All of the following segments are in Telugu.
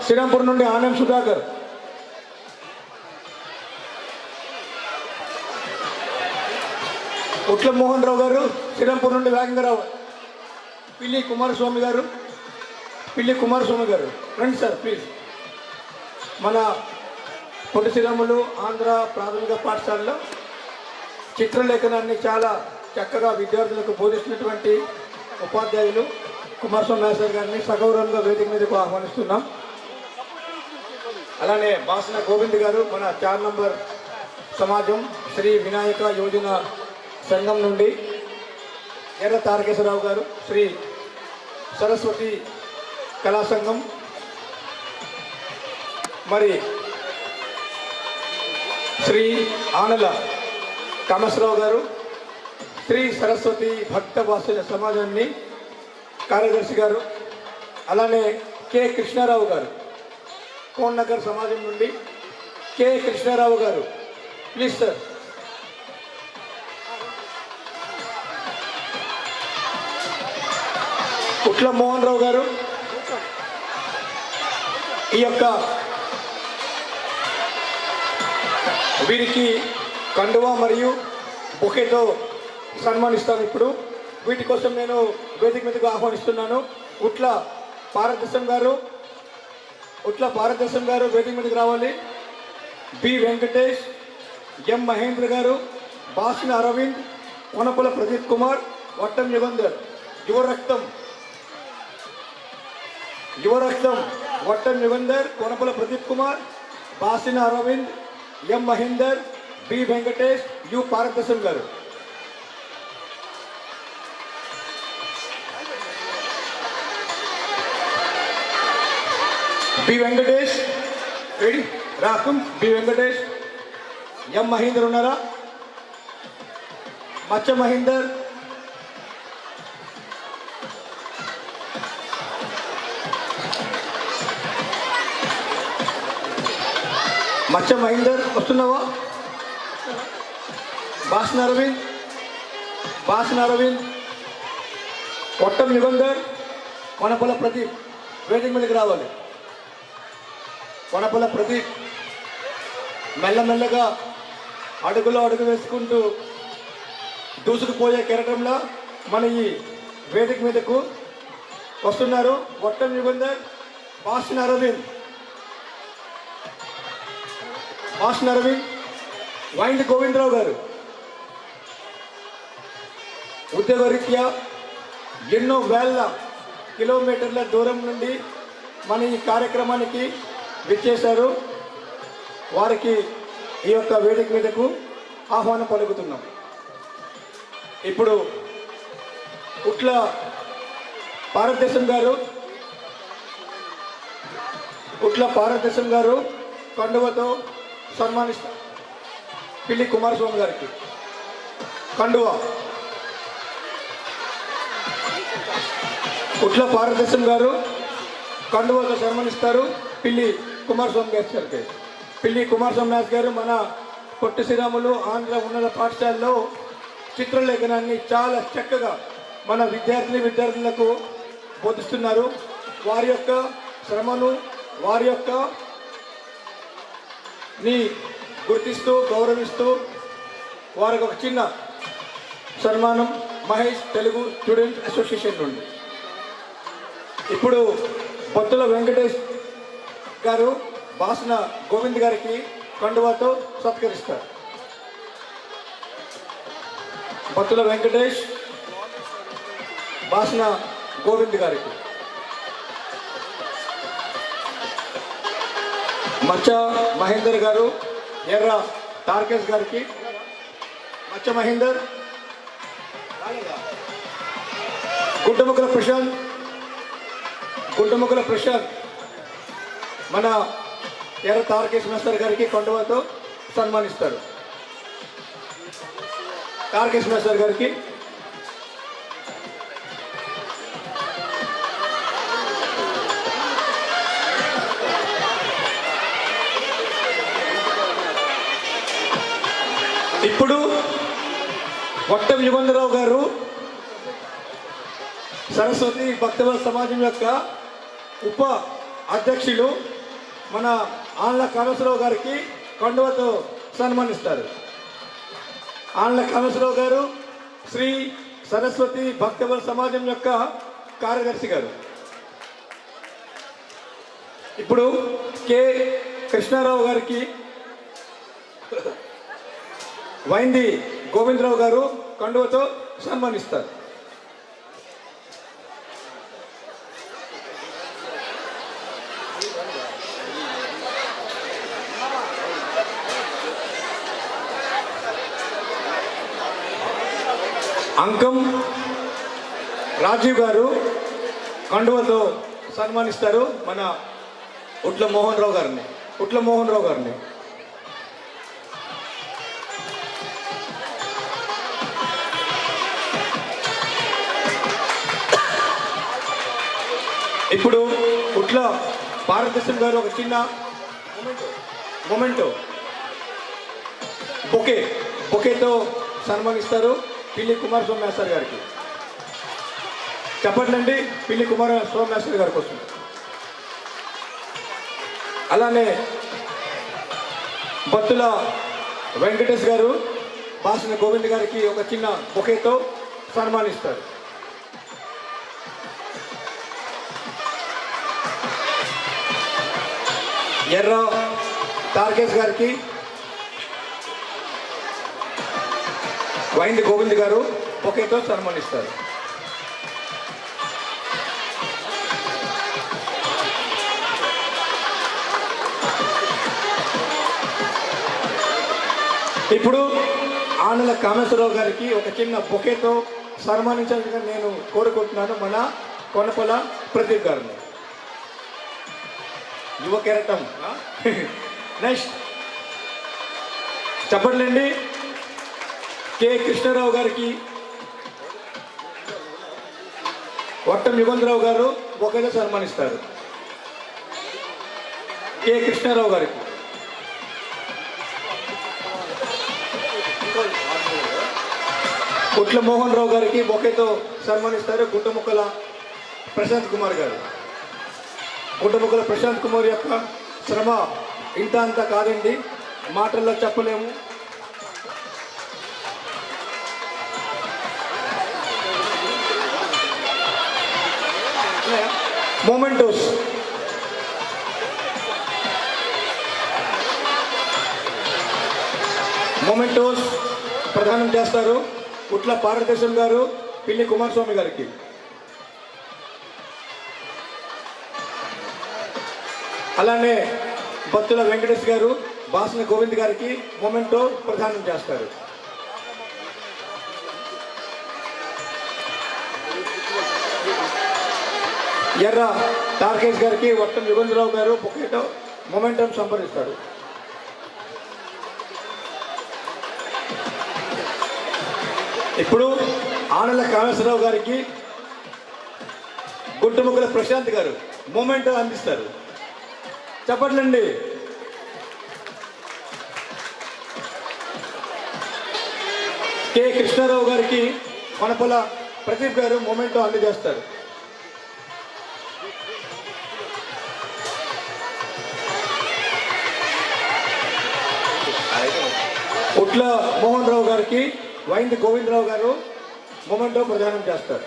శ్రీరాంపూర్ నుండి ఆనం సుధాకర్, ఉట్ల మోహన్ రావు గారు శ్రీరాంపూర్ నుండి వేగంగారావు, పిల్లి కుమారస్వామి గారు, రండి సార్ ప్లీజ్. మన పొట్టి శ్రీరాములు ఆంధ్ర ప్రాథమిక పాఠశాలలో చిత్రలేఖనాన్ని చాలా చక్కగా విద్యార్థులకు బోధిస్తున్నటువంటి ఉపాధ్యాయులు కుమారస్వామి నాయర్ గారిని సగౌరవంగా వేదిక మీదకు ఆహ్వానిస్తున్నాం. అలానే బాసన గోవింద్ గారు మన 4 నంబర్ సమాజం శ్రీ వినాయక యోజన సంఘం నుండి, ఎర్ర తారకేశ్వరరావు గారు శ్రీ సరస్వతి కళా సంఘం, మరి శ్రీ ఆనల కామేశ్వరరావు గారు శ్రీ సరస్వతి భక్త వాత్సల్య సమాజాన్ని కార్యదర్శి గారు, అలానే కె కృష్ణారావు గారు కోన్ నగర్ సమాజం నుండి కె కృష్ణారావు గారు ప్లీజ్ సార్. ఉట్ల మోహన్ రావు గారు ఈ యొక్క వీరికి కండువా మరియు బొకేతో సన్మానిస్తాను. ఇప్పుడు వీటి కోసం నేను వేదిక మీదకు ఆహ్వానిస్తున్నాను. ఉట్ల భారతదేశం గారు వేదిక మీదకి రావాలి. బి వెంకటేష్, ఎం మహేంద్ర గారు, బాసిన అరవింద్, కొనపల ప్రదీప్ కుమార్, వట్టం యుగంధర్, యువరక్తం Vattam Yugandhar, Konapala Pradeep Kumar, Basina Aravind, M Mahender, B Venkatesh, U భారతదేశం గారు. బి వెంకటేష్ రెడీ రాకుం. బి వెంకటేష్, ఎం మహేందర్ ఉన్నారా? మచ్చ మహేందర్, వస్తున్నావా? బాసిన అరవింద్, వట్టం యుగంధర్, కొనపల ప్రదీప్ వేదిక మీదకి రావాలి. కొనపల ప్రదీప్ మెల్లమెల్లగా అడుగులో అడుగు వేసుకుంటూ దూసుకుపోయే కెరటంలో మన ఈ వేదిక మీదకు వస్తున్నారు. వట్టం యుగంధర్, బాసిన అరవింద్, వైండ్ గోవిందరావు గారు ఉద్యోగరీత్యా ఎన్నో వేల కిలోమీటర్ల దూరం నుండి మన ఈ కార్యక్రమానికి విచ్చేశారు. వారికి ఈ యొక్క వేదిక మీదకు ఆహ్వానం పలుకుతున్నాం. ఇప్పుడు ఉట్ల భారతదేశం గారు కండువతో సన్మానిస్తారు. పిల్లి కుమారస్వామి గారికి కండువా. ఉట్ల భారతదేశం గారు కండువతో సన్మానిస్తారు పిల్లి కుమారస్వామి గారికి. పిల్లి కుమారస్వామి నాయక్ గారు మన పొట్టి శ్రీరాములు ఆంధ్ర ఉన్నత పాఠశాలలో చిత్రలేఖనాన్ని చాలా చక్కగా మన విద్యార్థులకు బోధిస్తున్నారు. వారి యొక్క శ్రమను, వారి యొక్క ని గుర్తిస్తూ గౌరవిస్తూ వారికి ఒక చిన్న సన్మానం మహేష్ తెలుగు స్టూడెంట్స్ అసోసియేషన్ నుండి. ఇప్పుడు బొత్తుల వెంకటేష్ గారు బాసిన గోవింద్ గారికి కండువాతో సత్కరిస్తారు. బొత్తుల వెంకటేష్, బాసిన గోవింద్ గారికి. మచ్చ మహేందర్ గారు ఎర్ర తారకేష్ గారికి. మచ్చ మహేందర్, గుంటముక్కల ప్రశాంత్ మన ఎర్ర తారకేష్ మాస్టర్ గారికి కండువాతో సన్మానిస్తారు. తారకేష్ మాస్టర్ గారికి. ఇప్పుడు వట్టం యుగంధరావు గారు సరస్వతి భక్తవ సమాజం యొక్క ఉప అధ్యక్షులు మన ఆండ్ల కామేశ్వరరావు గారికి కండువతో సన్మానిస్తారు. ఆండ్ల కామేశ్వరరావు గారు శ్రీ సరస్వతి భక్తవర సమాజం యొక్క కార్యదర్శి గారు. ఇప్పుడు కె కృష్ణారావు గారికి వైంది గోవిందరావు గారు కండువతో సన్మానిస్తారు. అంకం రాజీవ్ గారు కండువతో సన్మానిస్తారు మన ఉట్ల మోహన్ రావు గారిని. ఇప్పుడు ఉట్ల భారతదేశం గారు ఒక చిన్న మొమెంటో బొకేతో సన్మానిస్తారు పిల్లి కుమారస్వామి మాస్టర్ గారికి. చెప్పట్లండి పిల్లి కుమారస్వామి మాస్టర్ గారి కోసం. అలానే బత్తుల వెంకటేష్ గారు బాసిన గోవింద్ గారికి ఒక చిన్న బొకేతో సన్మానిస్తారు. ఎర్ర తార్కేష్ గారికి వైంది గోవింద్ గారు బొకేతో సన్మానిస్తారు. ఇప్పుడు ఆనల కామేశ్వరరావు గారికి ఒక చిన్న బొకేతో సన్మానించాలని నేను కోరుకుంటున్నాను మన కొనపల ప్రదీప్ గారిని. యువ కెరటం. నెక్స్ట్ చెప్పట్లేండి కె కృష్ణారావు గారికి వట్టం యుగంధరావు గారు బొకేతో సన్మానిస్తారు. కె కృష్ణారావు గారికి ఉట్ల మోహన్ రావు గారికి బొకేతో సన్మానిస్తారు గుట్టముక్కల ప్రశాంత్ కుమార్ గారు. గుట్టముక్కల ప్రశాంత్ కుమార్ యొక్క శ్రమ ఇంత అంత కాదండి, మాటల్లో చెప్పలేము. మొమెంటోస్ ప్రదానం చేస్తారు ఉట్ల భారతదేశం గారు పిల్లి కుమారస్వామి గారికి. అలానే బత్తుల వెంకటేష్ గారు బాసిన గోవింద్ గారికి మొమెంటో ప్రదానం చేస్తారు. ఎర్ర తార్కేష్ గారికి వట్టం యుగంధరావు గారు బొకేతో మొమెంటం సంపాదిస్తారు. ఇప్పుడు ఆనల కామేశ్వరరావు గారికి గుంటముక్కల ప్రశాంత్ గారు మొమెంటో అందిస్తారు. చెప్పట్లండి. కె కృష్ణారావు గారికి కొనపల ప్రదీప్ గారు మొమెంటో అందజేస్తారు. ఉట్ల మోహన్ రావు గారికి వైంది గోవిందరావు గారు మొమెంటో ప్రదానం చేస్తారు.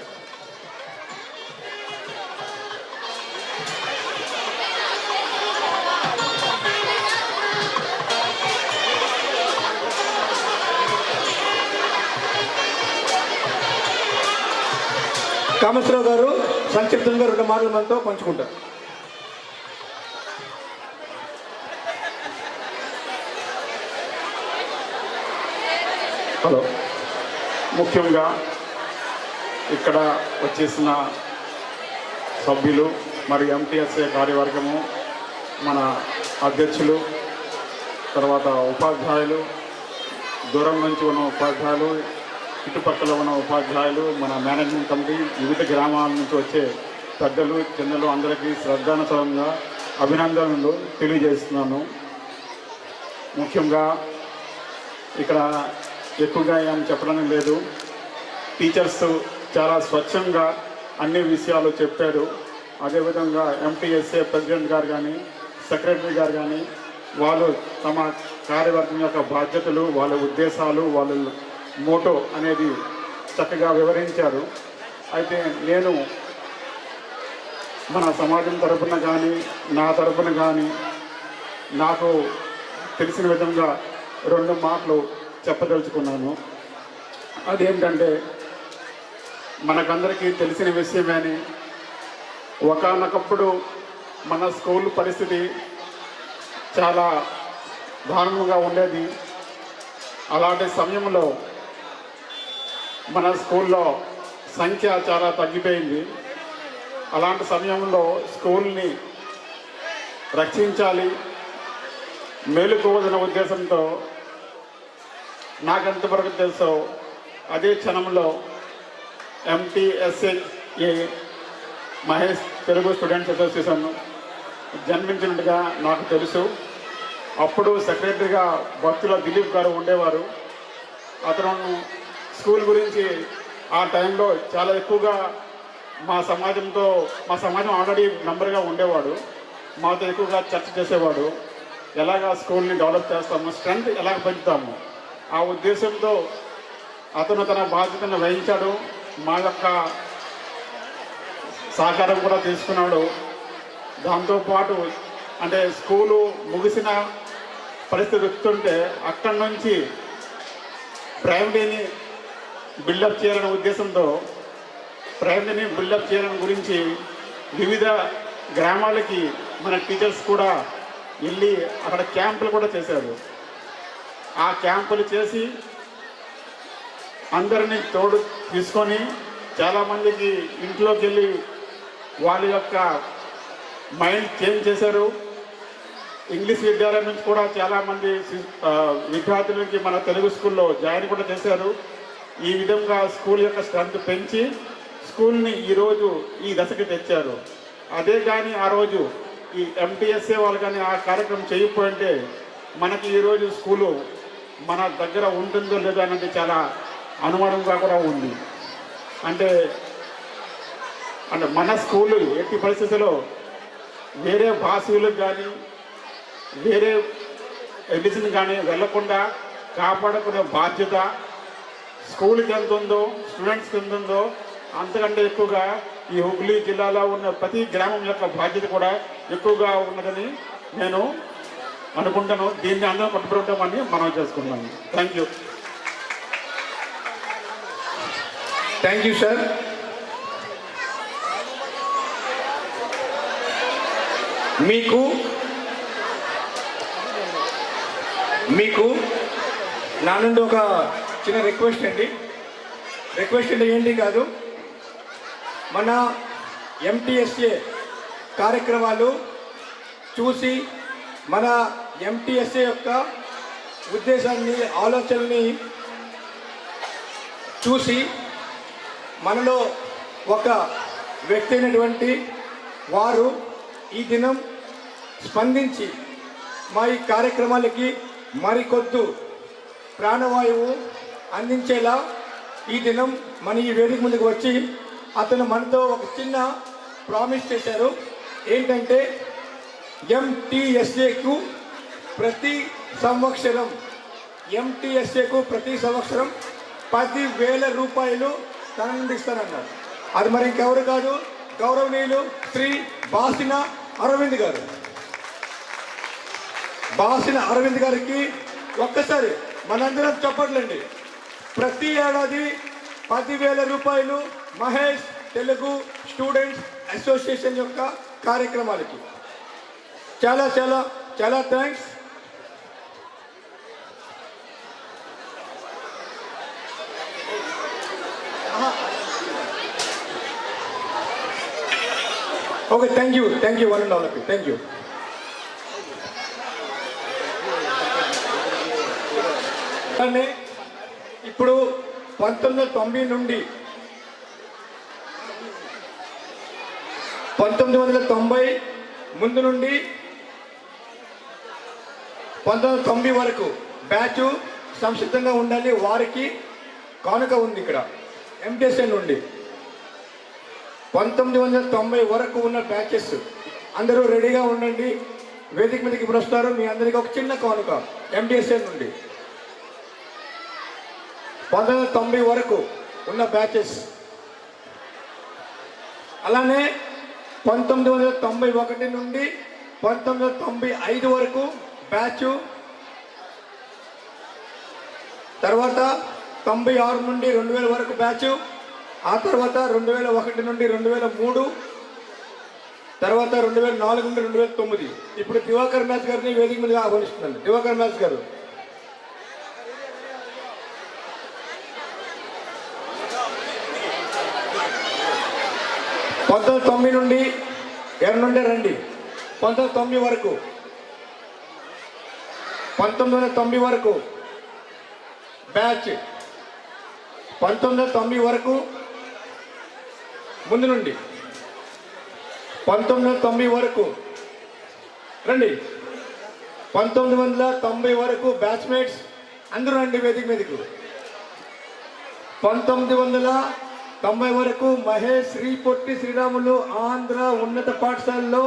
కామేశ్వరరావు గారు సంక్షిప్తంగా 2 మాటలు మనతో పంచుకుంటారు. హలో, ముఖ్యంగా ఇక్కడ వచ్చేసిన సభ్యులు మరియు ఎంటీఎస్ఏ కార్యవర్గము, మన అధ్యక్షులు, తర్వాత ఉపాధ్యాయులు, దూరం నుంచి ఉన్న ఉపాధ్యాయులు, చుట్టుపక్కల ఉన్న ఉపాధ్యాయులు, మన మేనేజ్మెంట్ కమిటీ, వివిధ గ్రామాల నుంచి వచ్చే పెద్దలు చిన్నలు అందరికీ శ్రద్ధానుసారంగా అభినందనలు తెలియజేస్తున్నాను. ముఖ్యంగా ఇక్కడ ఎక్కువగా ఏం చెప్పడం లేదు, టీచర్స్ చాలా స్వచ్ఛంగా అన్ని విషయాలు చెప్పారు. అదేవిధంగా ఎంటీఎస్ఏ ప్రెసిడెంట్ గారు కానీ, సెక్రటరీ గారు కానీ వాళ్ళు తమ కార్యవర్గం యొక్క బాధ్యతలు, వాళ్ళ ఉద్దేశాలు, వాళ్ళ మోటో అనేది చక్కగా వివరించారు. అయితే నేను మన సమాజం తరపున కానీ నా తరపున కానీ నాకు తెలిసిన విధంగా 2 మాటలు చెప్పదలుచుకున్నాను. అదేంటంటే, మనకందరికీ తెలిసిన విషయమేని ఒకానొకప్పుడు మన స్కూల్ పరిస్థితి చాలా దారుణంగా ఉండేది. అలాంటి సమయంలో మన స్కూల్లో సంఖ్య చాలా తగ్గిపోయింది. అలాంటి సమయంలో స్కూల్ని రక్షించాలి, మేలుకోవదన ఉద్దేశంతో నాకెంతవరకు తెలుసో అదే క్షణంలో MTSA Mahesh Telugu students association జన్మించినట్టుగా నాకు తెలుసు. అప్పుడు సెక్రటరీగా భక్తుల దిలీప్ గారు ఉండేవారు. అతను స్కూల్ గురించి ఆ టైంలో చాలా ఎక్కువగా మా సమాజం ఆల్రెడీ మెంబర్గా ఉండేవాడు. మాతో ఎక్కువగా చర్చ చేసేవాడు. ఎలాగా స్కూల్ని డెవలప్ చేస్తాము, స్ట్రెంత్ ఎలాగ పెంచుతాము, ఆ ఉద్దేశంతో అతను తన బాధ్యతను వహించాడు. మా యొక్క సహకారం కూడా తీసుకున్నాడు. దాంతోపాటు అంటే స్కూలు ముగిసిన పరిస్థితి వస్తుంటే అక్కడి నుంచి ప్రైమరీని బిల్డప్ చేయాలనే ఉద్దేశంతో ప్రైమరీని బిల్డప్ చేయడం గురించి వివిధ గ్రామాలకి మన టీచర్స్ కూడా వెళ్ళి అక్కడ క్యాంపులు కూడా చేశారు. ఆ క్యాంపులు చేసి అందరినీ తోడు తీసుకొని చాలామందికి ఇంట్లోకి వెళ్ళి వాళ్ళ యొక్క మైండ్ చేంజ్ చేశారు. ఇంగ్లీష్ విద్యాలయం నుంచి కూడా చాలామంది విద్యార్థులకి మన తెలుగు స్కూల్లో జాయిన్ కూడా చేశారు. ఈ విధంగా స్కూల్ యొక్క స్ట్రెంత్ పెంచి స్కూల్ని ఈరోజు ఈ దశకి తెచ్చారు. అదే కానీ ఆ రోజు ఈ MTSA వాళ్ళు కానీ ఆ కార్యక్రమం చేయకపోయింటే మనకి ఈరోజు స్కూలు మన దగ్గర ఉంటుందో లేదో అనేది చాలా అనుమానంగా కూడా ఉంది. అంటే మన స్కూలు ఎట్టి పరిస్థితుల్లో వేరే భాషలకు కానీ వేరే ఎడిషన్ కానీ వెళ్లకుండా కాపాడుకునే బాధ్యత స్కూల్కి ఎంత ఉందో, స్టూడెంట్స్కి ఎంత ఉందో అంతకంటే ఎక్కువగా ఈ హుగ్లీ జిల్లాలో ఉన్న ప్రతి గ్రామం యొక్క బాధ్యత కూడా ఎక్కువగా ఉన్నదని నేను అనుకుంటాను. దీన్ని అందరం పట్టుబడతామని మనం చేసుకున్నాను. Thank you. Thank you sir. మీకు నా నుండి ఒక చిన్న రిక్వెస్ట్ అండి. రిక్వెస్ట్ అంటే ఏంటి కాదు, మన MTSA కార్యక్రమాలు చూసి మన MTSA యొక్క ఉద్దేశాన్ని, ఆలోచనల్ని చూసి మనలో ఒక వ్యక్తి అయినటువంటి వారు ఈ దినం స్పందించి మా ఈ కార్యక్రమాలకి మరికొద్దు ప్రాణవాయువు అందించేలా ఈ దినం మన ఈ వేదిక ముందుకు వచ్చి అతను మనతో ఒక చిన్న ప్రామిస్ చేశారు. ఏంటంటే MTSAకు ప్రతి సంవత్సరం 10,000 రూపాయలు తన నుండి ఇస్తానన్నారు. అది మరి ఇంకెవరు కాదు, గౌరవనీయులు శ్రీ బాసిన అరవింద్ గారు. బాసిన అరవింద్ గారికి ఒక్కసారి మనందరం చెప్పట్లండి. ప్రతి ఏడాది 10,000 రూపాయలు మహేష్ తెలుగు స్టూడెంట్స్ అసోసియేషన్ యొక్క కార్యక్రమాలకి. చాలా చాలా చాలా thanks. Okay, thank you one and all of you. Thank you. ఇప్పుడు 1990 నుండి 1990 ముందు నుండి 1990 వరకు బ్యాచ్ సంసిద్ధంగా ఉండాలి. వారికి కానుక ఉంది ఇక్కడ MTSA నుండి. 1990 వరకు ఉన్న బ్యాచెస్ అందరూ రెడీగా ఉండండి. వేదిక మీదకి ఇప్పుడు వస్తారు. మీ అందరికీ ఒక చిన్న కానుక MDSN నుండి 1990 వరకు ఉన్న బ్యాచెస్, అలానే 1991 నుండి 1995 వరకు బ్యాచ్, తర్వాత 96 నుండి 2000 వరకు బ్యాచ్, ఆ తర్వాత 2001 నుండి 2003, తర్వాత 2004 నుండి 2009. ఇప్పుడు దివాకర్ మ్యాథ్స్ గారిని వేదిక మీద ఆహ్వానిస్తున్నాను. దివాకర్ మ్యాథ్స్ గారు. పంతొమ్మిది నుండి ఎవరి నుండి రండి. 1990 వరకు, 1990 వరకు బ్యాచ్, 1990 వరకు ముందు నుండి 1990 వరకు రండి. 1990 వరకు బ్యాచ్మేట్స్ అందరూ రండి వేదిక మీదకు. 1990 వరకు మహేష్ శ్రీ పొట్టి శ్రీరాములు ఆంధ్ర ఉన్నత పాఠశాలలో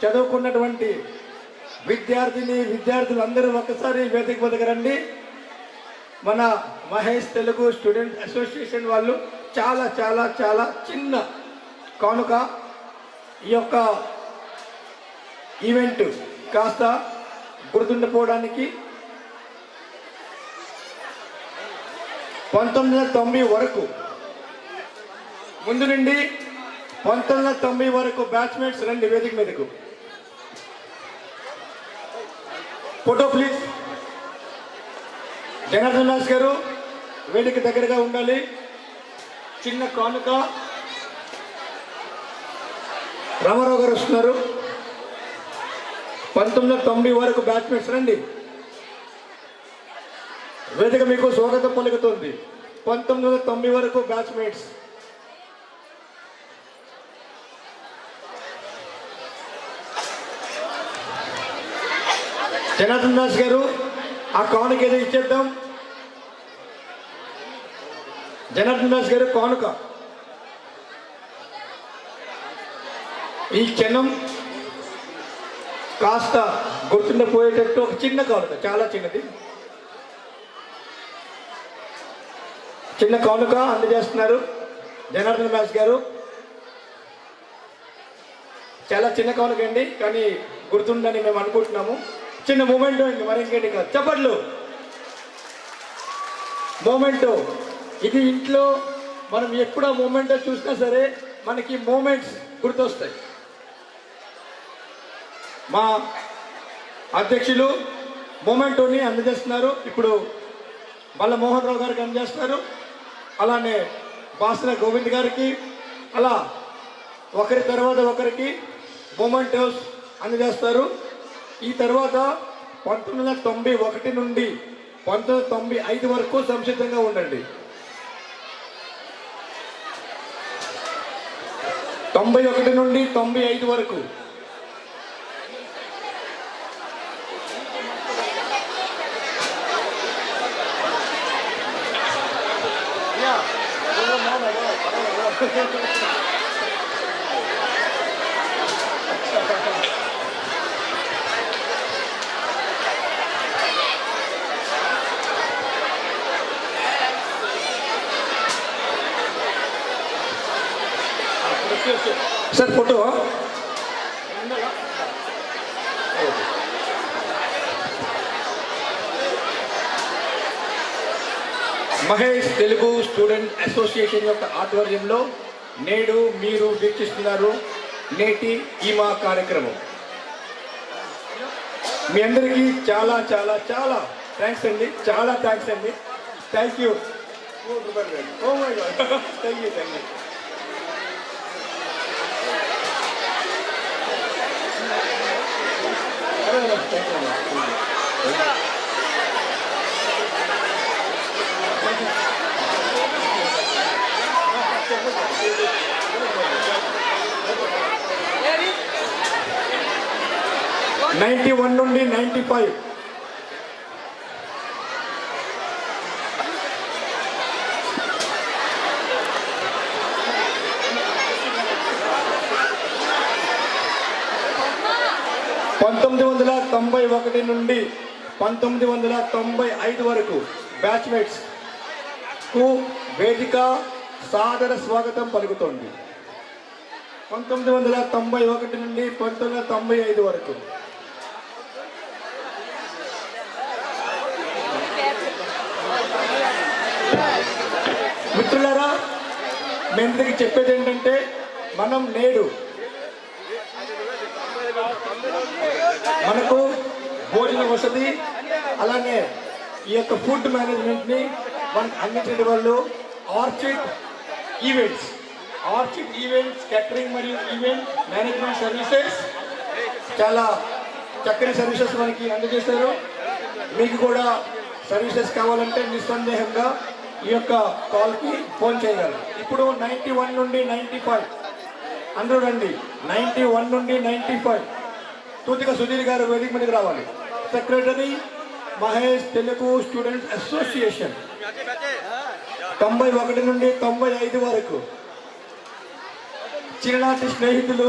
చదువుకున్నటువంటి విద్యార్థులందరూ ఒక్కసారి వేదిక మీదకి రండి. మన మహేష్ తెలుగు స్టూడెంట్ అసోసియేషన్ వాళ్ళు చాలా చాలా చాలా చిన్న కానుక ఈ యొక్క ఈవెంట్ కాస్త గుర్తుండిపోవడానికి 1990 వరకు ముందు నుండి 1990 వరకు బ్యాచ్మేట్స్ రండి వేదిక మీదకు. Photo please. జనార్దన్ దాస్ గారు వేదిక దగ్గరగా ఉండాలి. చిన్న కానుక. రామారావు గారు వస్తున్నారు. 1990 వరకు బ్యాచ్మేట్స్ రండి. వేదిక మీకు స్వాగతం పలుకుతుంది. 1990 వరకు బ్యాచ్మేట్స్. జనార్దన్ దాస్ గారు ఆ కానుక ఏదో ఇచ్చేద్దాం. జనార్దన్ దాస్ గారు కానుక ఈ క్షణం కాస్త గుర్తుండిపోయేటట్టు ఒక చిన్న కానుక, చాలా చిన్నది, చిన్న కానుక అందజేస్తున్నారు జనార్దన్ దాస్ గారు. చాలా చిన్న కానుక అండి, కానీ గుర్తుందని మేము అనుకుంటున్నాము. చిన్న మూమెంట్ అండి, మరి ఇంకేంటి కాదు. చప్పట్లు. మూమెంట్ ఇది. ఇంట్లో మనం ఎప్పుడు ఆ మూమెంట్ చూసినా సరే మనకి మూమెంట్స్ గుర్తొస్తాయి. మా అధ్యక్షులు మూమెంట్ని అందజేస్తున్నారు. ఇప్పుడు మల్ల మోహన్ రావు గారికి అందజేస్తున్నారు. అలానే బాసన గోవింద్ గారికి, అలా ఒకరి తర్వాత ఒకరికి మూమెంటోస్ అందజేస్తారు. ఈ తర్వాత 1991 నుండి 1995 వరకు సంసిద్ధంగా ఉండండి. 91 నుండి 95 వరకు. Sir photo Mahesh Telugu student association యొక్క ఆధ్వర్యంలో నేడు మీరు వీక్షిస్తున్నారు నేటి ఈమా కార్యక్రమం. మీ అందరికీ చాలా చాలా చాలా థ్యాంక్స్ అండి. చాలా థ్యాంక్స్ అండి. Thank you. Oh my God, thank you, thank you. Ninety 91 నుండి 95. 1991 నుండి 1995 వరకు బ్యాచ్మేట్స్ కు వేదిక సాదర స్వాగతం పలుకుతోంది. 1991 నుండి 1995 వరకు. మిత్రులారా, మేము ఇంతకు చెప్పేది ఏంటంటే, మనం నేడు మనకు భోజన వసతి అలానే ఈ యొక్క ఫుడ్ మేనేజ్మెంట్ని మనకు అందించే వాళ్ళు ఆర్చిడ్ ఈవెంట్స్ క్యాటరింగ్ మరియు ఈవెంట్ మేనేజ్మెంట్ సర్వీసెస్ చాలా చక్కని సర్వీసెస్ మనకి అందజేస్తారు. మీకు కూడా సర్వీసెస్ కావాలంటే నిస్సందేహంగా ఈ యొక్క కాల్కి ఫోన్ చేయగలరు. ఇప్పుడు 91 నుండి 95 అందరూ రండి. 91 నుండి 95 తూతిక సుధీర్ గారు వేదిక మీదకి రావాలి. Secretary Mahesh, Telugu students association. 91 నుండి 95 వరకు చిన్ననాటి స్నేహితులు,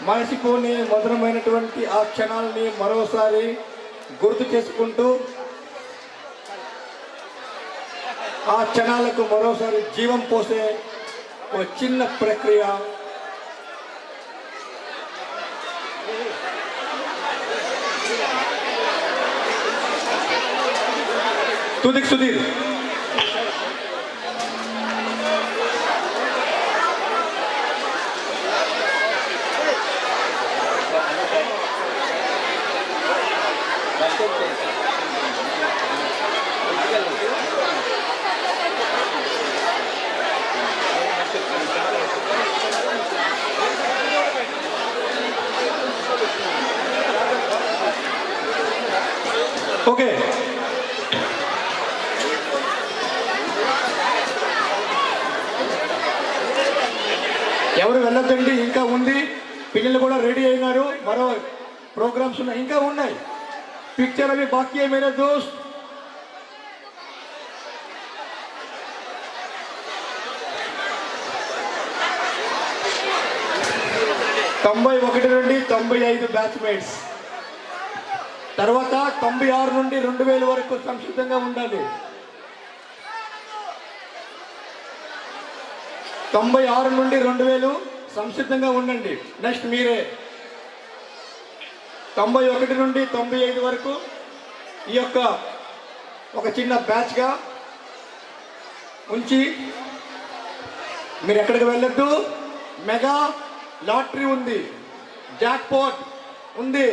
మనిషిపోని మధురమైనటువంటి ఆ క్షణాలని మరోసారి గుర్తు చేసుకుంటూ ఆ క్షణాలకు మరోసారి జీవం పోసే ఒక చిన్న ప్రక్రియ. తుదిక్ సుధీర్. ఓకే, ఎవరు వెళ్ళొద్దండి, ఇంకా ఉంది. పిల్లలు కూడా రెడీ అయినారు. మరో ప్రోగ్రామ్స్ ఉన్నాయి, ఇంకా ఉన్నాయి. పిక్చర్ అవి బాకీ है मेरे दोस्त. తొంభై 91 నుండి 95 బ్యాచ్మేట్స్. తర్వాత 96 నుండి 2000 వరకు సంసిద్ధంగా ఉండాలి. 96 నుండి 2000 సంసిద్ధంగా ఉండండి. నెక్స్ట్ మీరే. 91 నుండి 95 వరకు ఈ యొక్క ఒక చిన్న బ్యాచ్గా ఉంచి మీరు ఎక్కడికి వెళ్ళొద్దు. మెగా లాటరీ ఉంది, జాక్పాట్ ఉంది,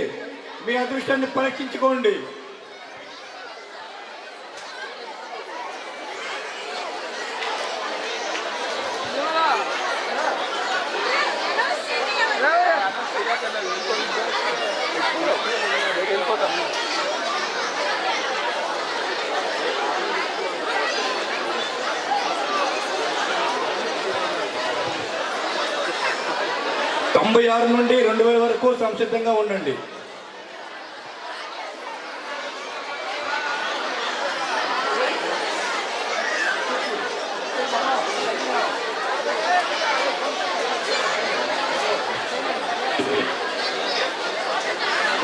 మీ అదృష్టాన్ని పరీక్షించుకోండి. తొంభై 96 నుండి 2000 వరకు సంసిద్ధంగా ఉండండి.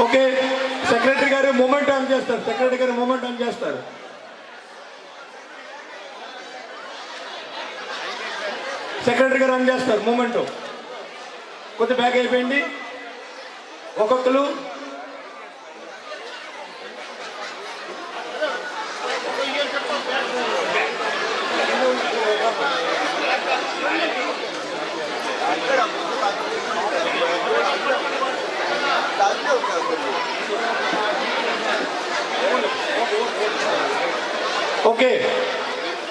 ఓకే, సెక్రటరీ గారు మూమెంట్ ఆన్ చేస్తారు. సెక్రటరీ గారు ఆన్ చేస్తారు మూమెంట్. కొద్ది బ్యాగ్ అయిపోయింది. ఒక్కొక్కరు ఓకే,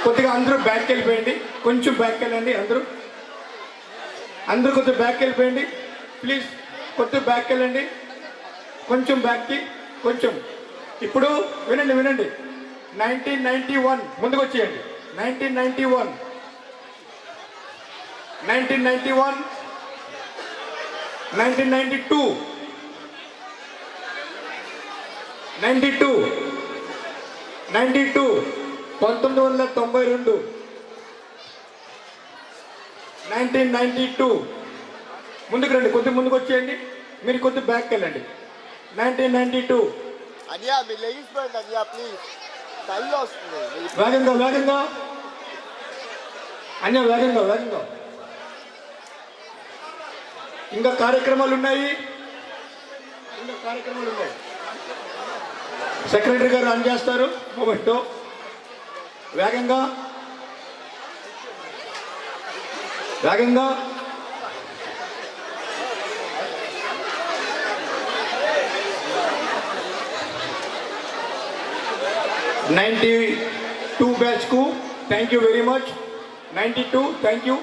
కొద్దిగా అందరూ బ్యాక్ వెళ్ళిపోయండి. కొంచెం బ్యాక్ వెళ్ళండి. అందరూ కొద్దిగా బ్యాక్ వెళ్ళిపోయండి ప్లీజ్. కొద్దిగా బ్యాక్ వెళ్ళండి, కొంచెం బ్యాక్కి కొంచెం. ఇప్పుడు వినండి 1991 ముందుకు వచ్చేయండి. 1991 1992 1992 1992 ముందుకు రండి, కొద్దిగా ముందుకు వచ్చేయండి. మీరు కొద్దిగా బ్యాక్కి వెళ్ళండి. 1992 అన్యా మీ లెగిన్స్ పోయింది అన్యా ప్లీజ్ కళ్ళు వస్తుంది. వేగంగా వేగంగా అన్య వేగంగా వేగంగా. ఇంకా కార్యక్రమాలు ఉన్నాయి. సెక్రటరీ గారు రన్ చేస్తారు. మూమెంట్ వేగంగా వేగంగా. (92) బ్యాచ్ కు thank you very much. 92 thank you.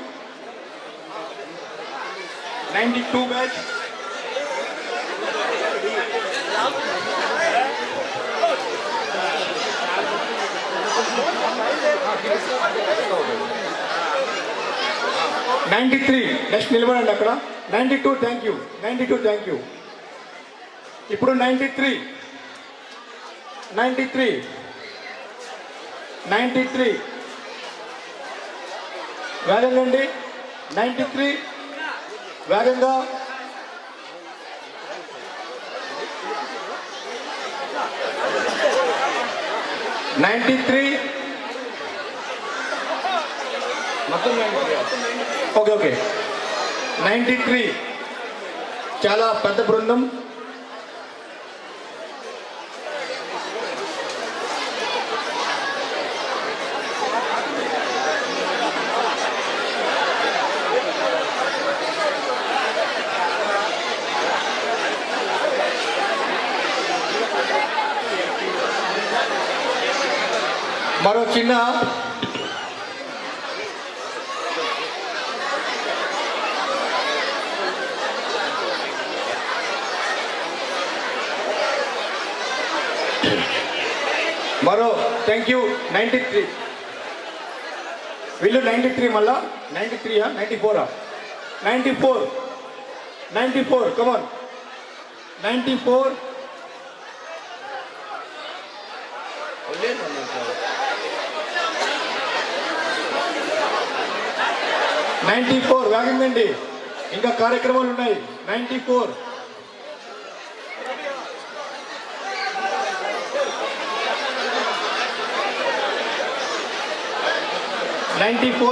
92 batch. (93) next నిలబడండి అక్కడ. 92 థ్యాంక్ యూ. 92 thank you. ఇప్పుడు 93 వేగంగా అండి. 93 వేగంగా. మొత్తం 93. ఓకే 93 చాలా పెద్ద బృందం. మరో చిన్న థ్యాంక్ యూ. 93 వీళ్ళు 93 మళ్ళా 93 94 94 కమాన్ 94 వేగండి. ఇంకా కార్యక్రమాలు ఉన్నాయి. 94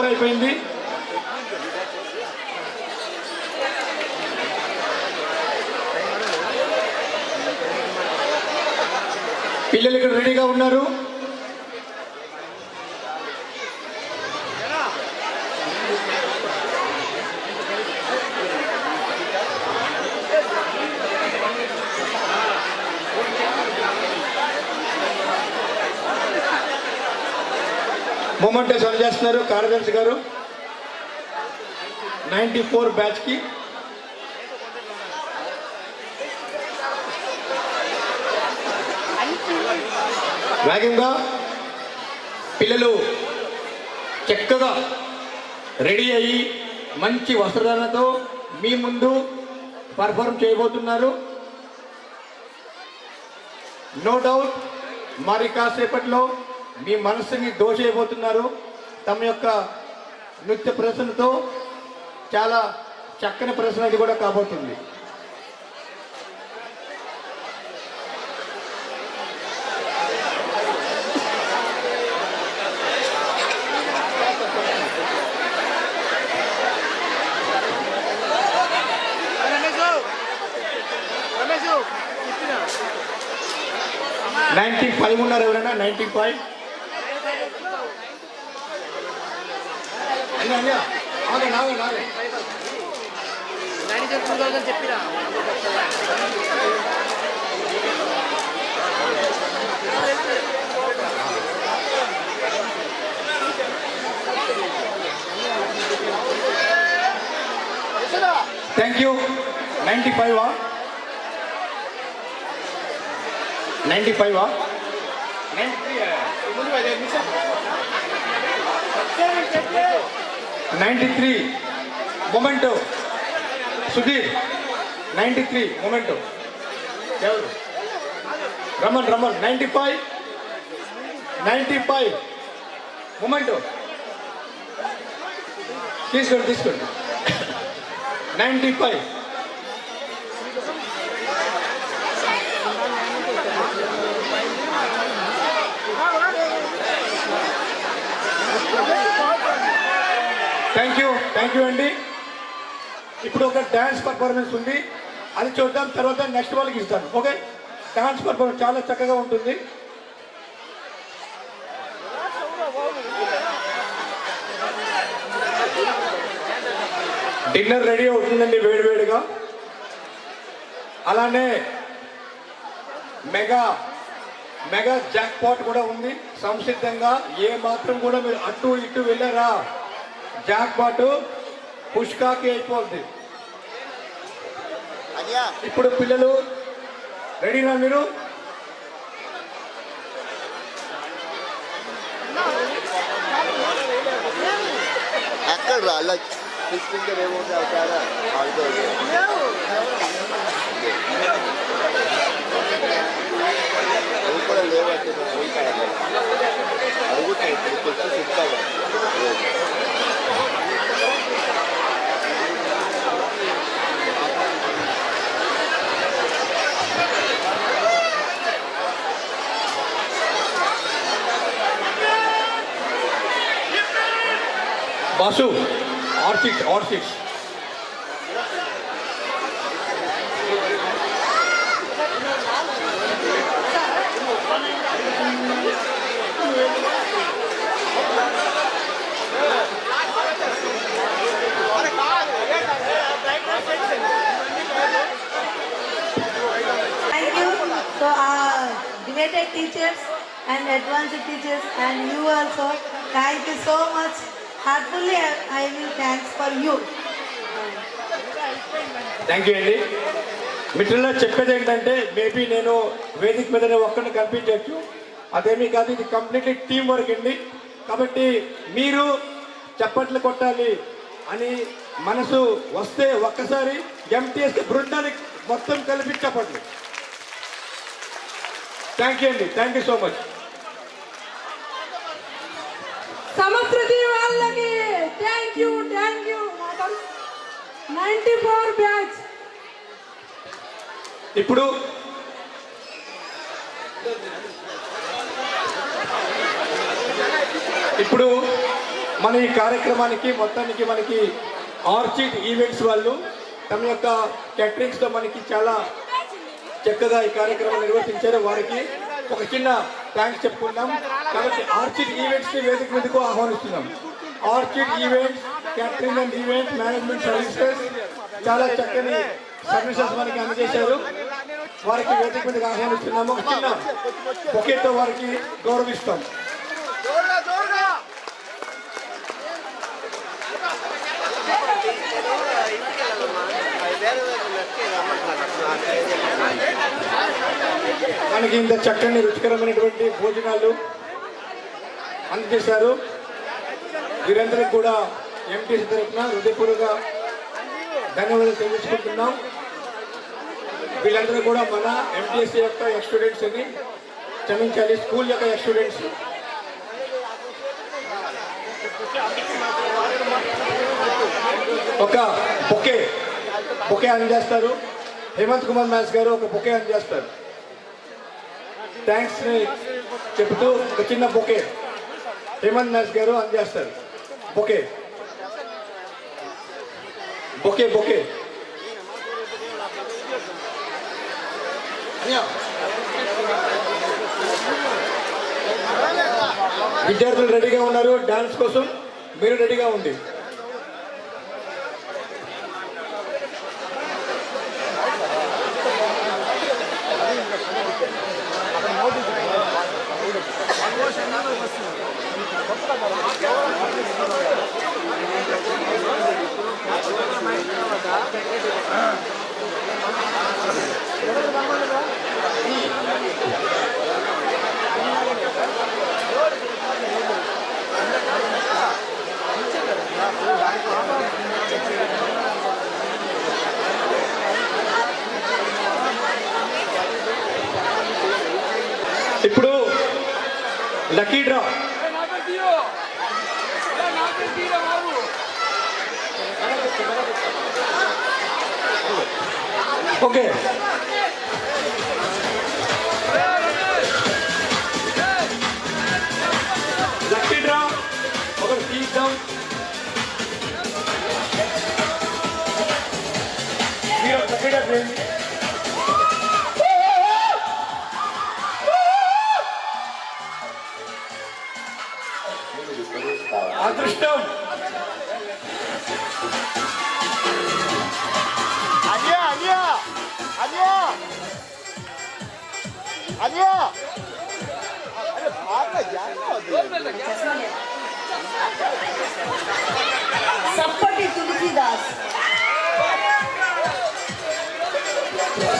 అయిపోయింది. పిల్లలు ఇక్కడ రెడీగా ఉన్నారు. మూమెంట్ సర్వ్ చేస్తున్నారు కార్యదర్శి గారు. 94 బ్యాచ్ కి వేగంగా పిల్లలు చక్కగా రెడీ అయ్యి మంచి వస్త్రధారణతో మీ ముందు పర్ఫార్మ్ చేయబోతున్నారు. నో డౌట్ మరి కాసేపట్లో మీ మనస్సుని దోచేయబోతున్నారు. తమ యొక్క నృత్య ప్రదర్శనతో చాలా చక్కని ప్రదర్శన అది కూడా కాబోతుంది. రమేష్ 95 ఉన్నారు ఎవరైనా? 95 చెప్పిరా. Thank you. 95 93 memento Sudheer. 93 memento ఎవరు? రమన్ 95 మొమెంటో తీసుకోండి 95 థ్యాంక్ యూ అండి. ఇప్పుడు ఒక డ్యాన్స్ పర్ఫార్మెన్స్ ఉంది, అది చూద్దాం. తర్వాత నెక్స్ట్ వాళ్ళకి ఇస్తాను. ఓకే, డ్యాన్స్ పర్ఫార్మెన్స్ చాలా చక్కగా ఉంటుంది. డిన్నర్ రెడీ అవుతుందండి వేడివేడిగా. అలానే మెగా మెగా జాక్ పాట్ కూడా ఉంది సంసిద్ధంగా. ఏ మాత్రం కూడా మీరు అటు ఇటు వెళ్ళారా, జాక్ పాట్ పుష్కాకి అయిపోద్ది. ఇప్పుడు పిల్లలు రెడీనా మీరు? ఎక్కడ అలా ఫిఫ్టీన్ ఏమవుతుంది అవుతారా కూడా లేవంటే అడుగుతాయి ఇప్పుడు తెచ్చి చెప్తాను. Boss R6 Thank you. So belated teachers and advanced teachers and you also, thank you so much. Heartfully I will thanks for you. Thank you అండి. మిత్రుల్లో చెప్పేది ఏంటంటే, మేబీ నేను వేదిక మీదనే ఒక్కడిని కనిపించవచ్చు, అదేమీ కాదు. ఇది కంప్లీట్లీ టీం వర్క్ అండి. కాబట్టి మీరు చప్పట్లు కొట్టాలి అని మనసు వస్తే ఒక్కసారి ఎంటీఎస్ బృందానికి మొత్తం కలిపి చప్పట్లు. థ్యాంక్ యూ అండి, థ్యాంక్ యూ సో మచ్. సంస్కృతి వాళ్ళకి థ్యాంక్ యూ 94 బ్యాచ్. ఇప్పుడు మన ఈ కార్యక్రమానికి మొత్తానికి మనకి ఆర్చిడ్ ఈవెంట్స్ వాళ్ళు తమ యొక్క క్యాటరింగ్స్తో మనకి చాలా చక్కగా ఈ కార్యక్రమం నిర్వర్తించారు. వారికి ఒక చిన్న థ్యాంక్స్ చెప్పుకుందాం. కాబట్టి ఆర్చిడ్ ఈవెంట్స్ని వేదిక మీదకు ఆహ్వానిస్తున్నాం. Orchid events catering and event management services చాలా చక్కని సర్వీసెస్ మనకి అందజేశారు. వారికి వేదిక మీదకి ఆహ్వానిస్తున్నాము. ఒక చిన్న బొకేతో వారికి గౌరవిస్తాం. మనకి ఇంత చక్కని రుచికరమైనటువంటి భోజనాలు అందజేశారు. వీరందరికీ కూడా ఎంటీసీ తరఫున హృదయపూర్వక ధన్యవాదాలు తెలియజేసుకుంటున్నాం. వీళ్ళందరూ కూడా మన ఎంటీఎస్సీ యొక్క ఎక్స్ స్టూడెంట్స్ అని క్షమించాలి, స్కూల్ యొక్క ఎక్స్ స్టూడెంట్స్. ఒక బొకే అందజేస్తారు. హేమంత్ కుమార్ మ్యాథ్స్ గారు ఒక బొకే అందజేస్తారు. థ్యాంక్స్ చెబుతూ ఒక చిన్న బొకే హేమంత్ మ్యాథ్స్ గారు అందజేస్తారు. బొకే విద్యార్థులు రెడీగా ఉన్నారు డాన్స్ కోసం, మీరు రెడీగా ఉంది. ఇప్పుడు lucky draw. Okay, lucky draw ఒకటి తీద్దాం. अनिया अरे बाप रे यार Sappati Tulsidas.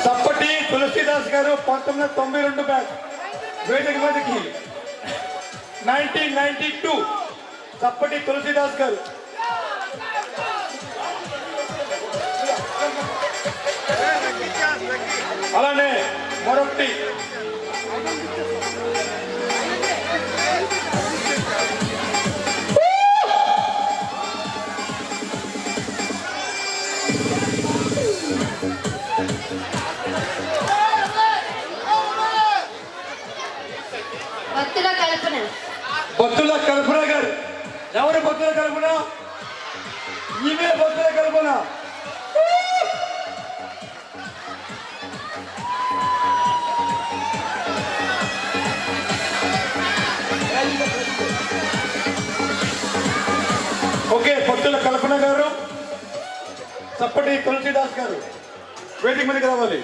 సప్పటి తులసిదాస్ గారు 1992 బ్యాచ్ వేదిక మీదకి 1992 సప్పటి తులసిదాస్ గారు. అలానే మరొకటి భక్తుల కల్పన. బొత్తుల కల్పన గారు. ఎవరు బొత్తుల కల్పన? ఈమె బొత్తుల కల్పన. ఓకే, బొత్తుల కల్పన గారు, సప్పటి తులసిదాస్ గారు వేదిక మీదకి రావాలి.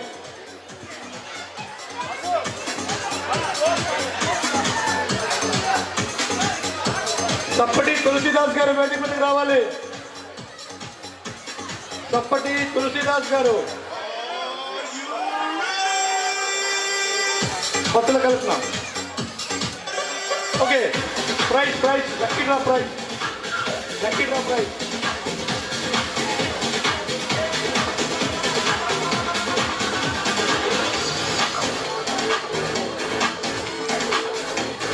సప్పటి తులసిదాస్ గారు వేదిక మీదకి రావాలి. Sappati Tulasidas garu, Bothula Kalpana. Okay, prize prize lucky draw prize, lucky draw prize.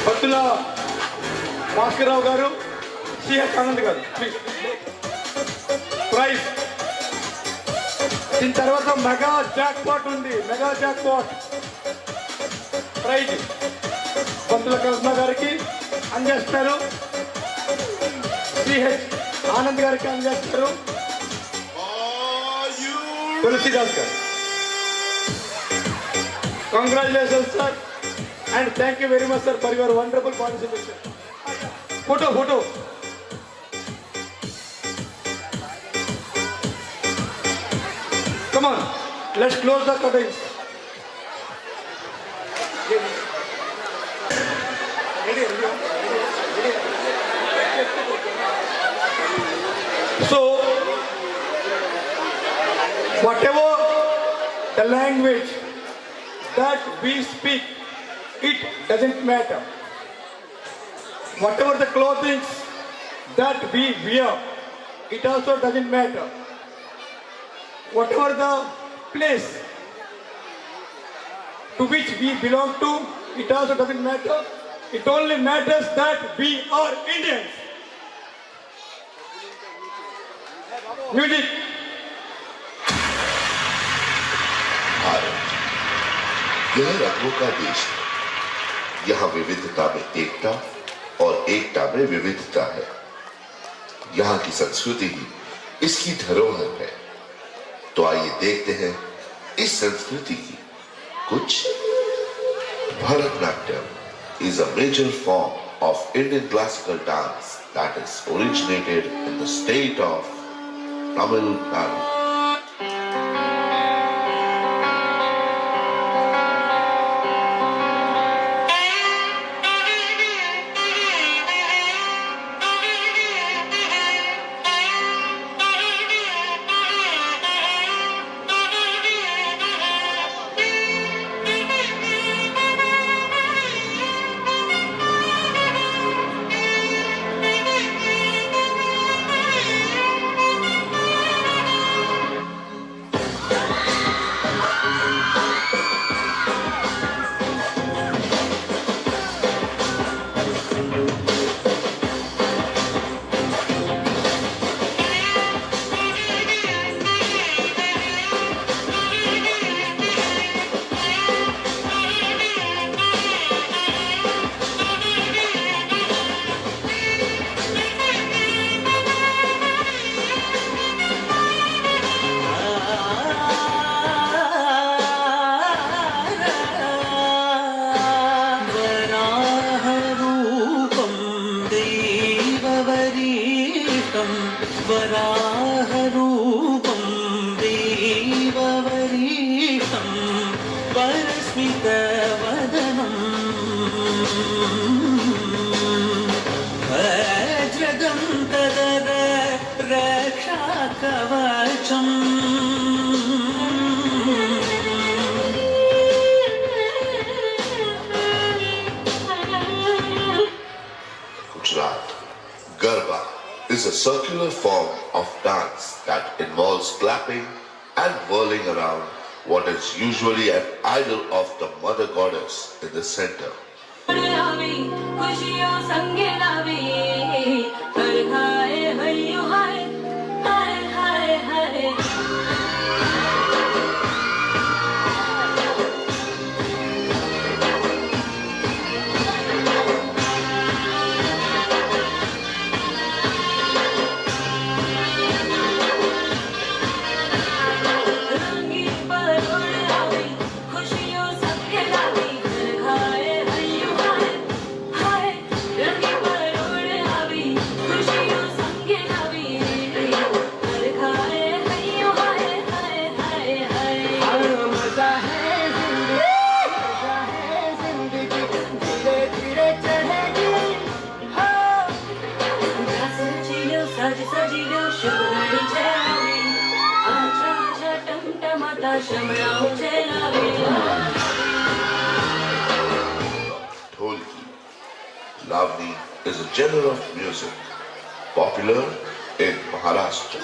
Bothula Bhaskar Rao garu, CH Anand garu, please. Prize. దీని తర్వాత మెగా జాక్ పాట్ ఉంది, mega jackpot. Prize Bothula Kalpana గారికి అందజేస్తారు, సిహెచ్ ఆనంద్ గారికి అందజేస్తారు, Tulasidas garu. Congratulations sir and thank you very much sir for your wonderful participation. Photo. Come on, let's close the curtains. So whatever the language that we speak, it doesn't matter. Whatever the clothing that we wear, it also doesn't matter. Whatever the place to which we belong to, it also doesn't matter. It only matters that we are Indians. Music. Bharat यह रंगों का देश है। यहाँ विविधता में एकता और एकता में विविधता है। यहाँ की संस्कृति ही इसकी धरोहर है। तो आइए देखते हैं इस संस्कृति की कुछ। Bharatanatyam is a major form of Indian classical dance that is originated in the state of Tamil Nadu. वराहरूपं देववरीशं परस्मितवदनं particular form of dance that involves clapping and whirling around what is usually an idol of the mother goddess in the center. खुशियों संगे लावे हर हाय हरियो हाय हाय हाय हाय Dholki. Lavani is a genre of music popular in Maharashtra.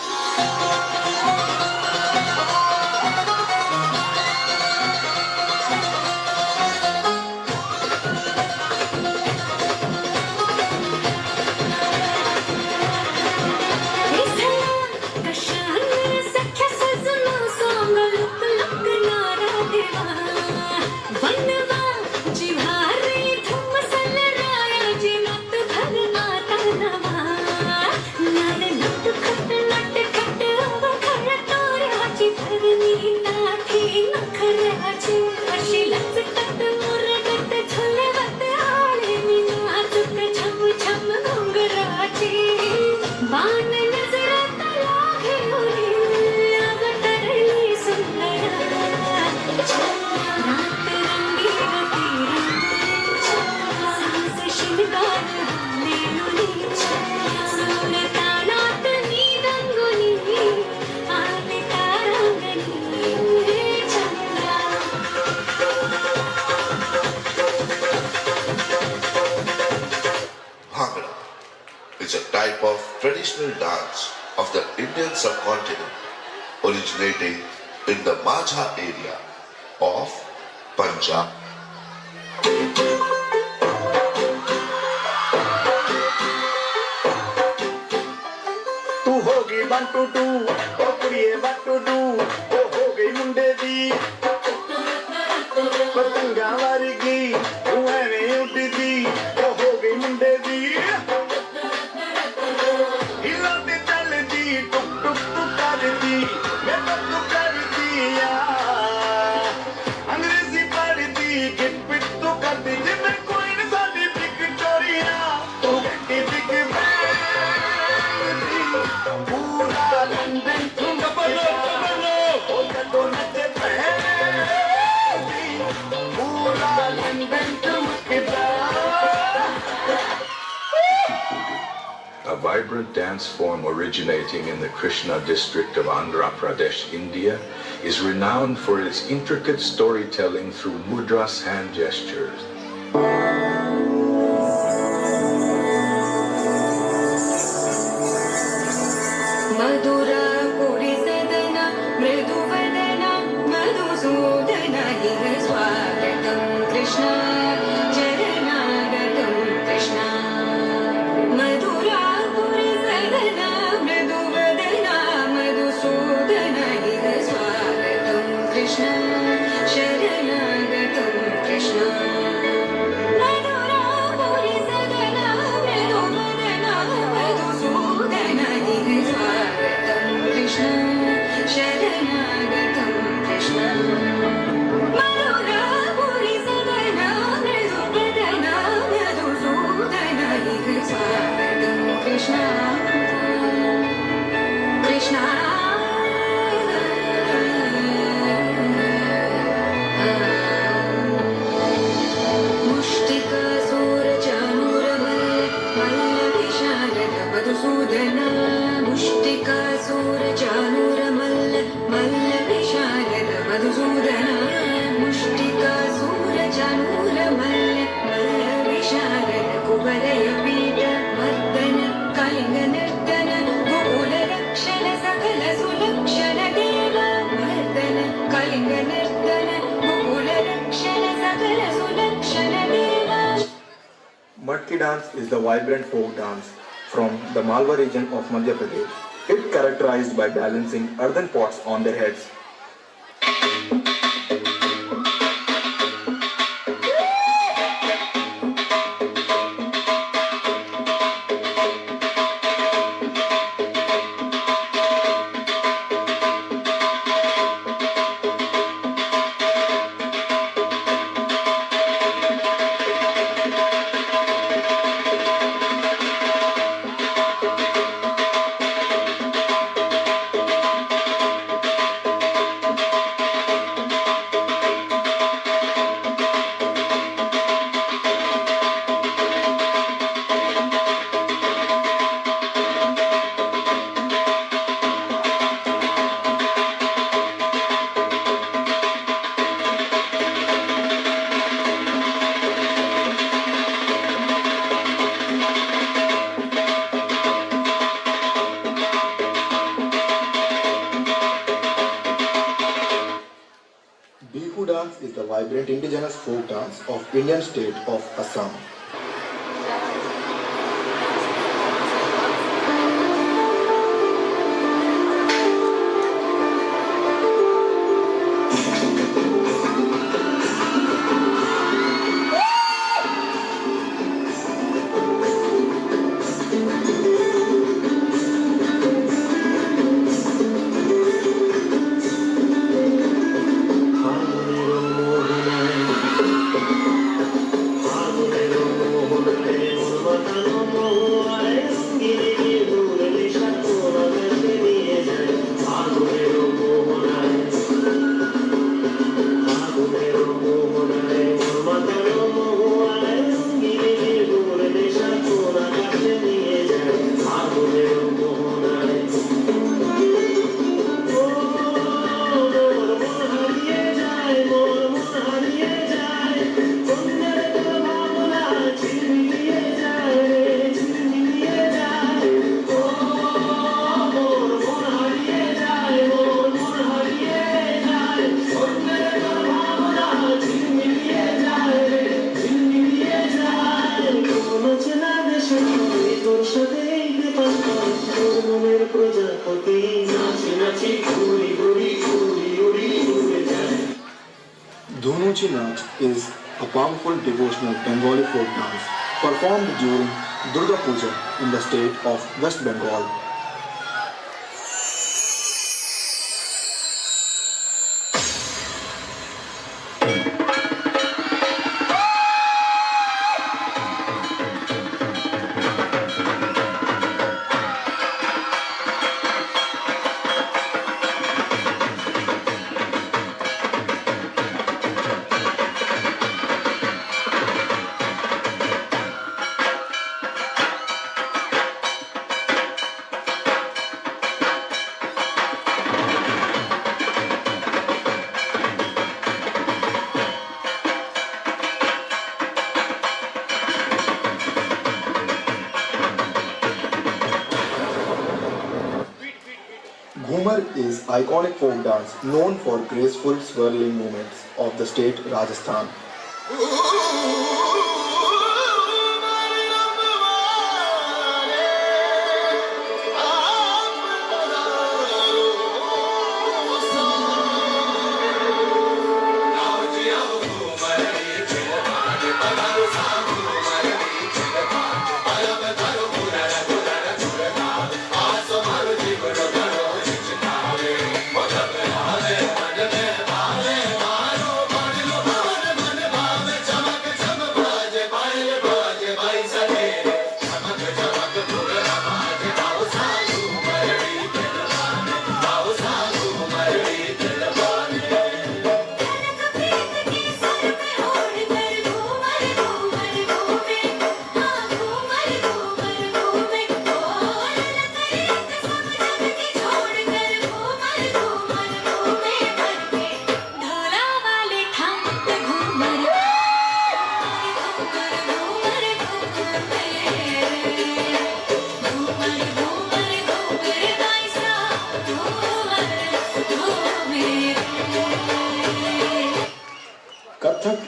It's a type of traditional dance of the Indian subcontinent originating in the Majha area of Punjab. तू होगी 1 2 2 ओ कुड़िए 1 2 2 ओ हो गई मुंडे दी पतंगा वर्गी तू एवें उड़दी ओ हो गई मुंडे दी हिलती चलदी टुक टुक टुक करदी मैं तू करदी या अंग्रेजी पढ़दी गिट पिट तू करदी जिਵੇਂ कोई न साडी विक्टोरिया तू बैठी बिग पूरा लंदन तुम बनो ओ कतो नचे पूरा लंदन तुम किदा A vibrant dance form originating in the Krishna district of Andhra Pradesh, India, is renowned for its intricate storytelling through mudras hand gestures. मधुरा पुरी सदना मृदु वदना मधुसूदन इह स्वागतं कृष्ण चरणागतं कृष्ण मधुरा पुरी सदना मृदु वदना मधुसूदन इह स्वागतं कृष्ण शरणागतं कृष्ण मधुरा पुरी सदना मृदु वदना मधुसूदन इह स्वागतं Matki dance is the vibrant folk dance from the Malwa region of Madhya Pradesh. It characterized by balancing earthen pots on their heads. Bihu dance is the vibrant indigenous folk dance of Indian state of Assam. Dhunuchi Nach is a powerful devotional Bengali folk dance performed during Durga Puja in the state of West Bengal. Ghumar is iconic folk dance known for graceful swirling movements of the state Rajasthan.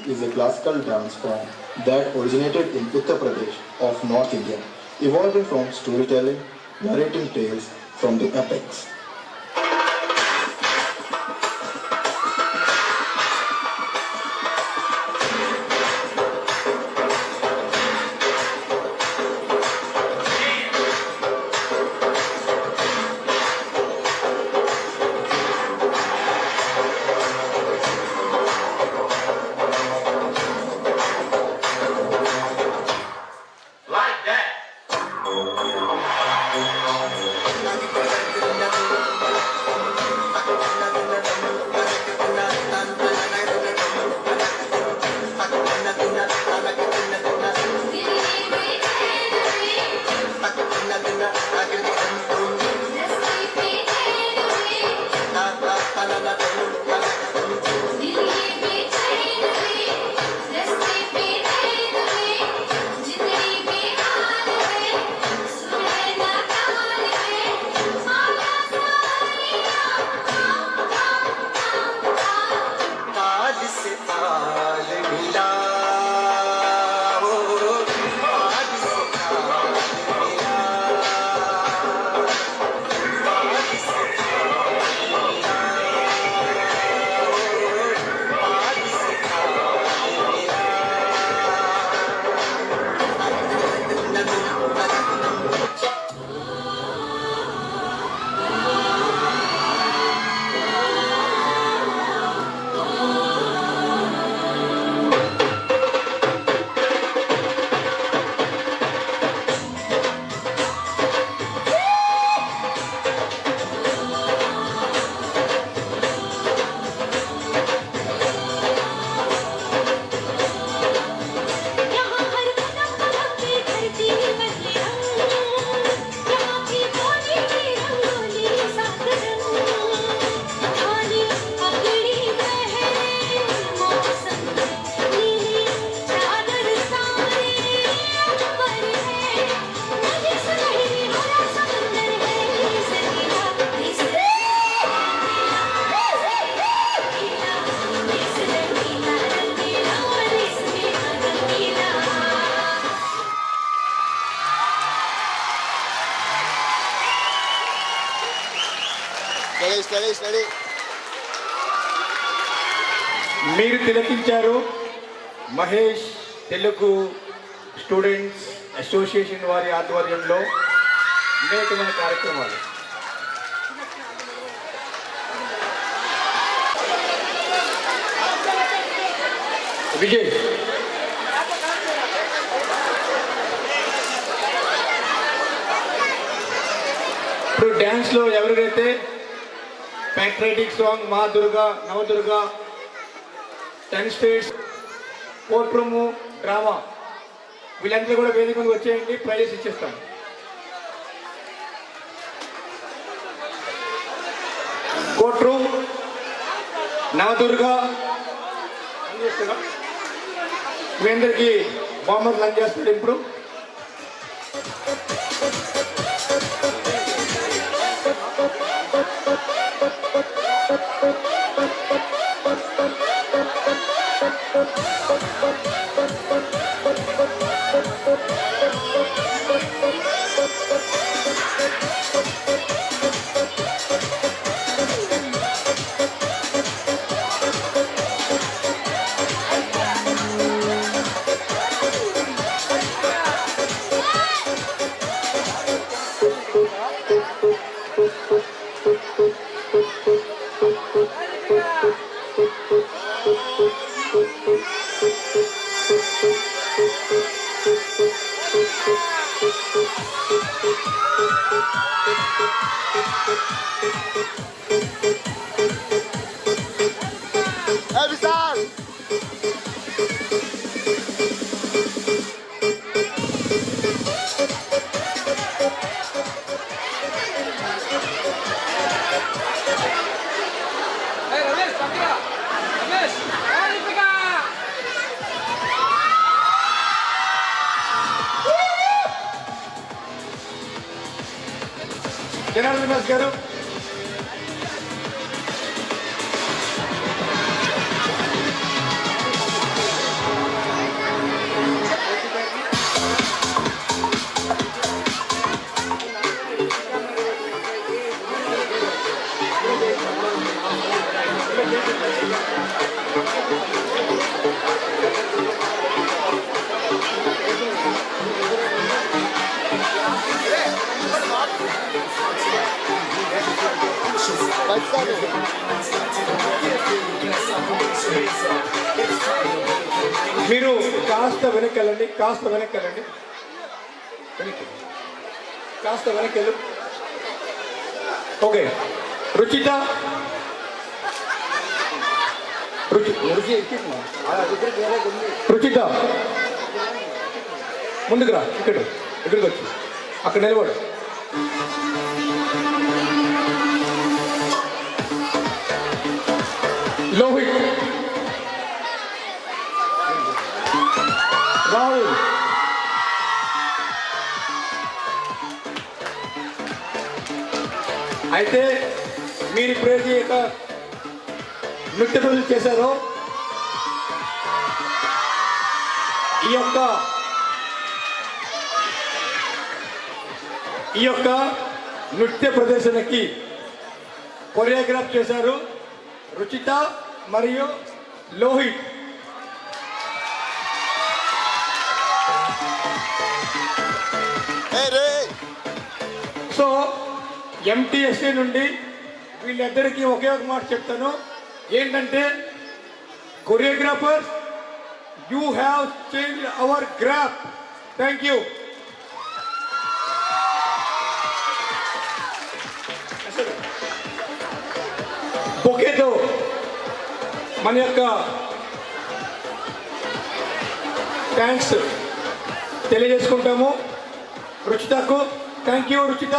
is a classical dance form that originated in Uttar Pradesh of North India, evolving from storytelling, narrating tales from the epics. Steady. మీరు తిలకించారు మహేష్ తెలుగు స్టూడెంట్స్ అసోసియేషన్ వారి ఆధ్వర్యంలో అనేకమైన కార్యక్రమాలు. విజయ్ ఇప్పుడు డ్యాన్స్లో ఎవరికైతే पैट्रियटिक सॉन्ग माँ Durga Navadurga 10 states court room drama వీళ్ళందరూ కూడా వేదిక ముందుకు వచ్చేయండి, ప్రైజెస్ ఇచ్చేస్తాం. కోర్ట్ రూమ్ నవదుర్గా మీ అందరికీ బహుమతులు అందజేస్తాడు ఇప్పుడు. జనార్దన్ దాస్ గారు చెప్తాను. మీరు కాస్త వెనక్కి వెళ్ళండి, కాస్త వెనక్కి వెళ్ళండి, కాస్త వెనక్కి వెళ్ళు. ఓకే, రుచిత రుచిత ముందుకు రా, ఇక్కడికి వచ్చి అక్కడ నిలబడు. లోహిత్, రాహుల్, అయితే మీరు ఇప్పుడు యొక్క నృత్య ప్రదర్శన చేశారో ఈ యొక్క నృత్య ప్రదర్శనకి కొరియోగ్రాఫ్ చేశారు రుచిత మరియు లోహిత్. సో ఎంటీఎస్ఏ నుండి వీళ్ళిద్దరికీ ఒకే ఒక మాట చెప్తాను, ఏంటంటే choreographers, you have change our graph. Thank you. బొకేతో మన యొక్క థ్యాంక్స్ తెలియజేసుకుంటాము రుచితకు. Thank you Ruchitha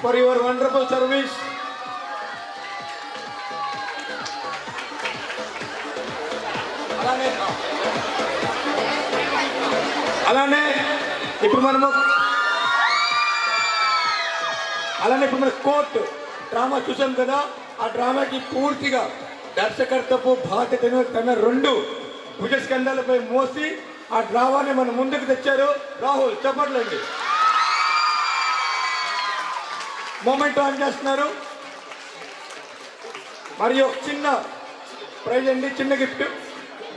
for your wonderful service. అలానే ఇప్పుడు మనం కోర్టు డ్రామా చూసాం కదా, ఆ డ్రామాకి పూర్తిగా దర్శకత్వపు బాధ్యతను తన 2 భుజస్కంధాలపై మోసి ఆ డ్రామాని మన ముందుకు తెచ్చారు రాహుల్. చెప్పట్లండి, మూమెంట్ ఆన్ చేస్తున్నారు. మరియు ఒక చిన్న ప్రైజ్ అండి, చిన్న గిఫ్ట్.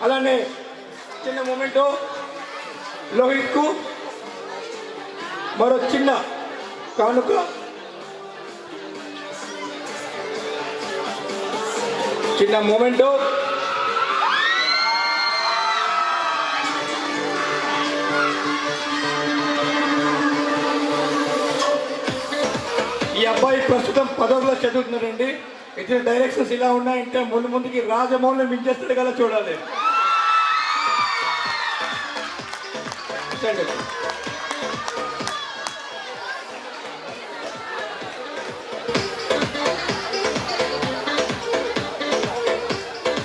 అలానే చిన్న మూమెంట్ లోహిత్కు మరో చిన్న కానుక. చిన్న మూమెంట్. ఈ అబ్బాయి ప్రస్తుతం 10వ క్లాస్ చదువుతున్నాడండి. ఇతని డైరెక్షన్స్ ఇలా ఉన్నాయంటే ముందుకి రాజమౌళిని మించేస్తాడు కదా, చూడాలి.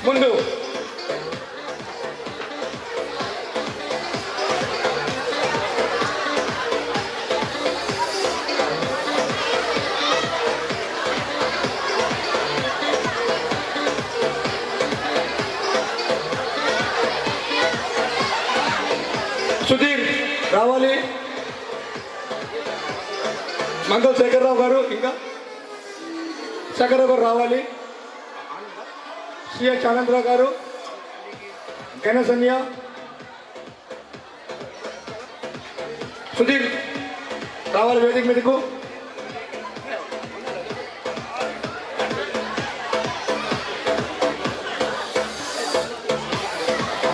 ముందు సుధీర్ రావాలి, మంగళ శేఖర్రావు గారు, ఇంకా శేఖర్రావు గారు రావాలి, సిహెచ్ ఆనందరావు గారు, గణసన్య, సుధీర్ రావాలి వేదిక మీదకు.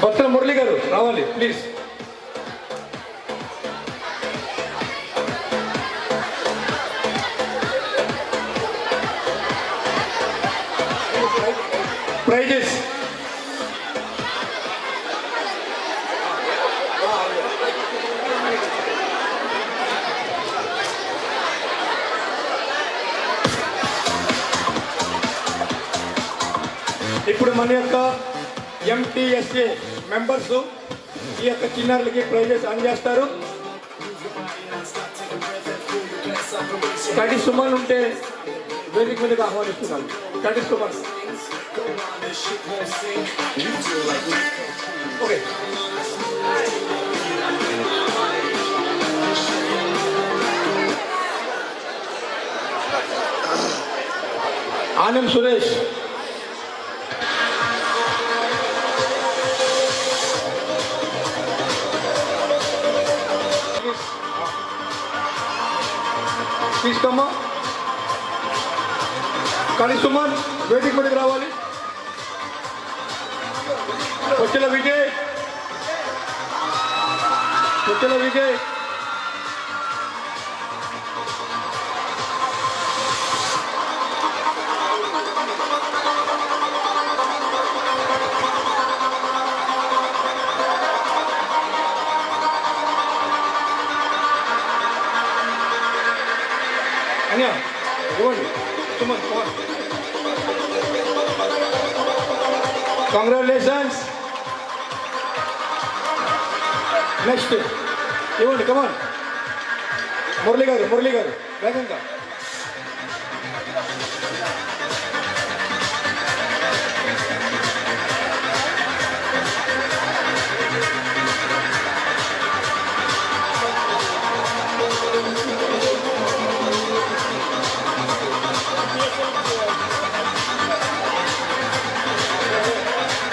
భక్తుల మురళి గారు రావాలి ప్లీజ్. ప్రైజెస్ ఇప్పుడు మన యొక్క ఎంటీఎస్ఏ మెంబర్స్ ఈ యొక్క చిన్నారులకి ప్రైజెస్ అందజేస్తారు. కడి సుమన్ ఉంటే వేదిక మీదకి ఆహ్వానిస్తున్నాను. కడి సుమన్. ఓకే, ఆనంద్ సురేష్, తీసుకోమ్మా. కానీ సుమన్ వేదిక మీదకి రావాలి. కొచ్చెల విజయ్, కొచ్చెల విజయ్, అన్య ఇవ్వండి సుమన్. కంగ్రాచులేషన్స్. నెక్స్ట్ ఇవ్వండి కమాన్. మురళి గారు, మురళి గారు వేగంగా.